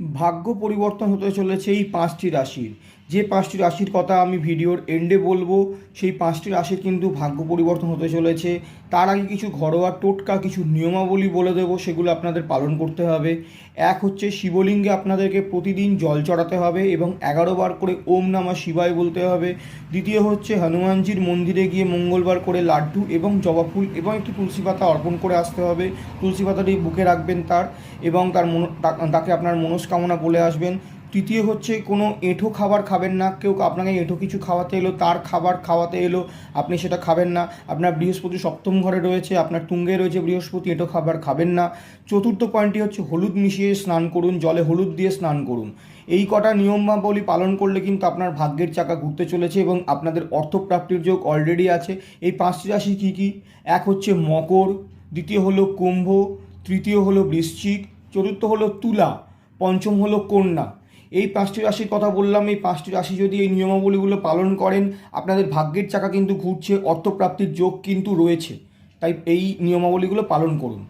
ভাগ্য পরিবর্তন হতে চলেছে এই 5টি রাশির। যে 5টি রাশির কথা আমি ভিডিওর এন্ডে বলবো, সেই 5টি রাশির কিন্তু ভাগ্য পরিবর্তন হতে চলেছে। তার আগে কিছু ঘরোয়া টোটকা, কিছু নিয়মাবলী বলে দেবো, সেগুলো আপনাদের পালন করতে হবে। এক হচ্ছে, শিবলিঙ্গে আপনাদেরকে প্রতিদিন জল চড়াতে হবে এবং 11 বার করে ওম নমঃ শিবায় বলতে হবে। দ্বিতীয় হচ্ছে, হনুমানজির মন্দিরে গিয়ে মঙ্গলবার করে লাড্ডু এবং জবা ফুল এবং একটি তুলসী পাতা অর্পণ করে আসতে হবে। তুলসী পাতাটি বুকে রাখবেন তার, এবং তাকে আপনার মনস্কামনা বলে আসবেন। তৃতীয় হচ্ছে, কোনো এঁঠো খাবার খাবেন না। কেউ আপনাকে এঁঠো কিছু খাওয়াতে এলো, তার খাবার খাওয়াতে এলো, আপনি সেটা খাবেন না। আপনার বৃহস্পতি সপ্তম ঘরে রয়েছে, আপনার তুঙ্গে রয়েছে বৃহস্পতি, এঁঠো খাবার খাবেন না। চতুর্থ পয়েন্টটি হচ্ছে, হলুদ মিশিয়ে স্নান করুন, জলে হলুদ দিয়ে স্নান করুন। এই কটা নিয়মাবলী পালন করলে কিন্তু আপনার ভাগ্যের চাকা ঘুরতে চলেছে এবং আপনাদের অর্থপ্রাপ্তির যোগ অলরেডি আছে। এই 5টি রাশি কী কী? এক হচ্ছে মকর, দ্বিতীয় হলো কুম্ভ, তৃতীয় হলো বৃশ্চিক, চতুর্থ হলো তুলা, পঞ্চম হলো কন্যা। এই 5টি রাশির কথা বললাম। এই 5টি রাশি যদি এই নিয়মাবলীগুলো পালন করেন, আপনাদের ভাগ্যের চাকা কিন্তু ঘুরছে, অর্থপ্রাপ্তির যোগ কিন্তু রয়েছে। তাই এই নিয়মাবলীগুলো পালন করুন।